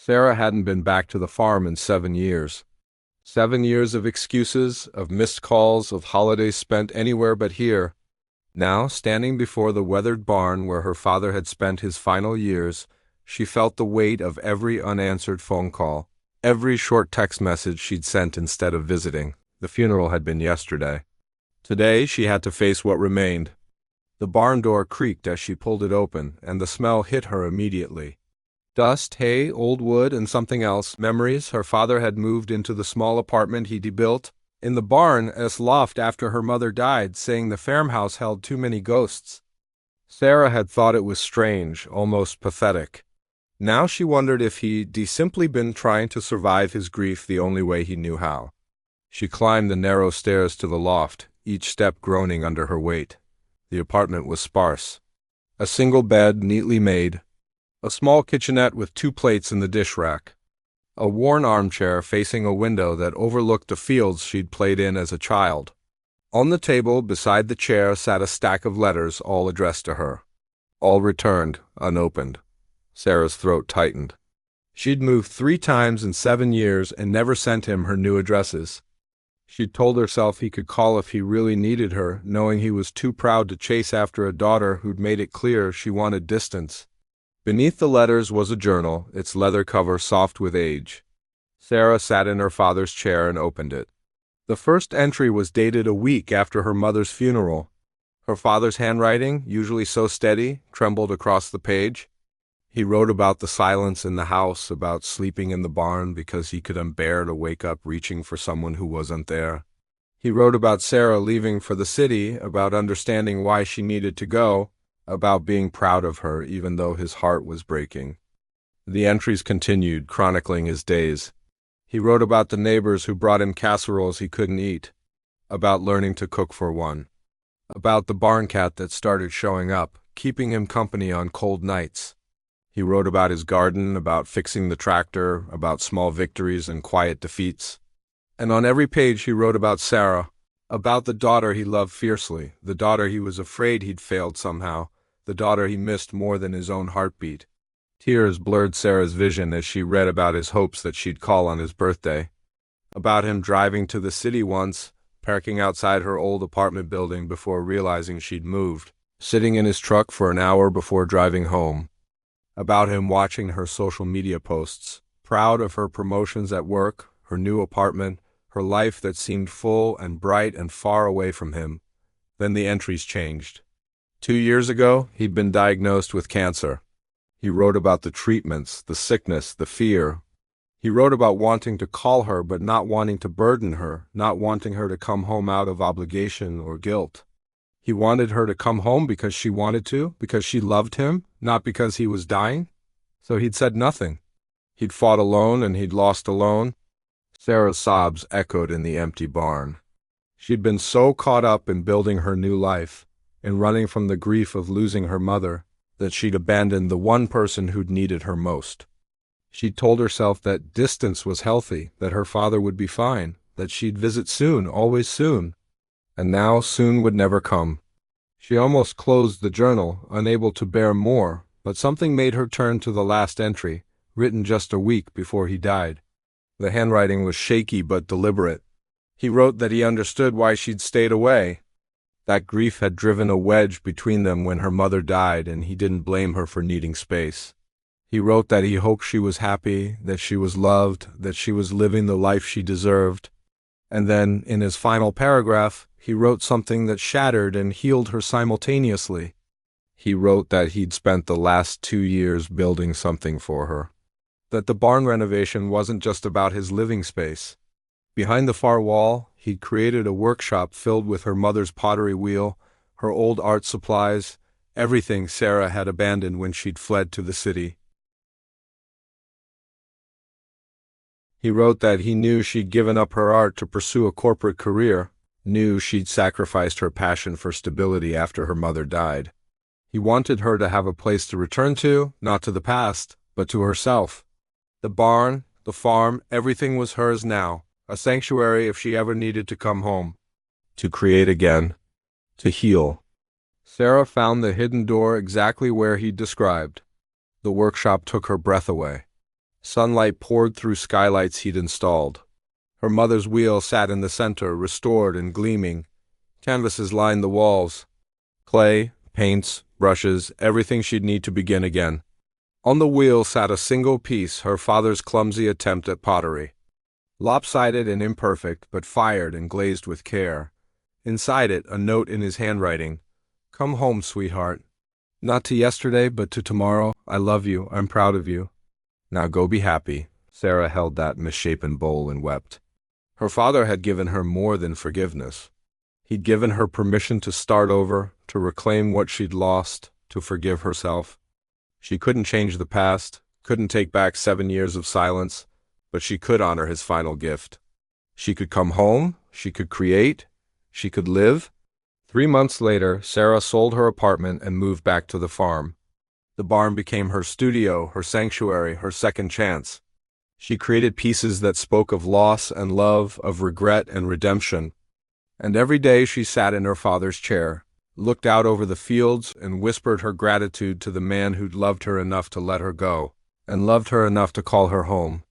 Sarah hadn't been back to the farm in 7 years. 7 years of excuses, of missed calls, of holidays spent anywhere but here. Now, standing before the weathered barn where her father had spent his final years, she felt the weight of every unanswered phone call, every short text message she'd sent instead of visiting. The funeral had been yesterday. Today, she had to face what remained. The barn door creaked as she pulled it open, and the smell hit her immediately. Dust, hay, old wood, and something else, memories. Her father had moved into the small apartment he'd built in the barn as loft after her mother died, saying the farmhouse held too many ghosts. Sarah had thought it was strange, almost pathetic. Now she wondered if he'd simply been trying to survive his grief the only way he knew how. She climbed the narrow stairs to the loft, each step groaning under her weight. The apartment was sparse. A single bed, neatly made. A small kitchenette with 2 plates in the dish rack. A worn armchair facing a window that overlooked the fields she'd played in as a child. On the table beside the chair sat a stack of letters, all addressed to her. All returned, unopened. Sarah's throat tightened. She'd moved 3 times in 7 years and never sent him her new addresses. She'd told herself he could call if he really needed her, knowing he was too proud to chase after a daughter who'd made it clear she wanted distance. Beneath the letters was a journal, its leather cover soft with age. Sarah sat in her father's chair and opened it. The first entry was dated a week after her mother's funeral. Her father's handwriting, usually so steady, trembled across the page. He wrote about the silence in the house, about sleeping in the barn because he could bear to wake up reaching for someone who wasn't there. He wrote about Sarah leaving for the city, about understanding why she needed to go, about being proud of her even though his heart was breaking. The entries continued, chronicling his days. He wrote about the neighbors who brought him casseroles he couldn't eat, about learning to cook for one, about the barn cat that started showing up, keeping him company on cold nights. He wrote about his garden, about fixing the tractor, about small victories and quiet defeats. And on every page he wrote about Sarah, about the daughter he loved fiercely, the daughter he was afraid he'd failed somehow, the daughter he missed more than his own heartbeat. Tears blurred Sarah's vision as she read about his hopes that she'd call on his birthday, about him driving to the city once, parking outside her old apartment building before realizing she'd moved, sitting in his truck for an hour before driving home, about him watching her social media posts, proud of her promotions at work, her new apartment, her life that seemed full and bright and far away from him. Then the entries changed. 2 years ago, he'd been diagnosed with cancer. He wrote about the treatments, the sickness, the fear. He wrote about wanting to call her but not wanting to burden her, not wanting her to come home out of obligation or guilt. He wanted her to come home because she wanted to, because she loved him, not because he was dying. So he'd said nothing. He'd fought alone and he'd lost alone. Sarah's sobs echoed in the empty barn. She'd been so caught up in building her new life, in running from the grief of losing her mother, that she'd abandoned the one person who'd needed her most. She'd told herself that distance was healthy, that her father would be fine, that she'd visit soon, always soon. And now soon would never come. She almost closed the journal, unable to bear more, but something made her turn to the last entry, written just a week before he died. The handwriting was shaky but deliberate. He wrote that he understood why she'd stayed away. That grief had driven a wedge between them when her mother died, and he didn't blame her for needing space. He wrote that he hoped she was happy, that she was loved, that she was living the life she deserved. And then, in his final paragraph, he wrote something that shattered and healed her simultaneously. He wrote that he'd spent the last 2 years building something for her. That the barn renovation wasn't just about his living space. Behind the far wall, he'd created a workshop filled with her mother's pottery wheel, her old art supplies, everything Sarah had abandoned when she'd fled to the city. He wrote that he knew she'd given up her art to pursue a corporate career, knew she'd sacrificed her passion for stability after her mother died. He wanted her to have a place to return to, not to the past, but to herself. The barn, the farm, everything was hers now. A sanctuary if she ever needed to come home, to create again, to heal. Sarah found the hidden door exactly where he'd described. The workshop took her breath away. Sunlight poured through skylights he'd installed. Her mother's wheel sat in the center, restored and gleaming. Canvases lined the walls. Clay, paints, brushes, everything she'd need to begin again. On the wheel sat a single piece, her father's clumsy attempt at pottery. Lopsided and imperfect, but fired and glazed with care. Inside it, a note in his handwriting. "Come home, sweetheart. Not to yesterday, but to tomorrow. I love you. I'm proud of you. Now go be happy." Sarah held that misshapen bowl and wept. Her father had given her more than forgiveness. He'd given her permission to start over, to reclaim what she'd lost, to forgive herself. She couldn't change the past, couldn't take back 7 years of silence, but she could honor his final gift. She could come home, she could create, she could live. 3 months later, Sarah sold her apartment and moved back to the farm. The barn became her studio, her sanctuary, her second chance. She created pieces that spoke of loss and love, of regret and redemption. And every day she sat in her father's chair, looked out over the fields, and whispered her gratitude to the man who'd loved her enough to let her go, and loved her enough to call her home.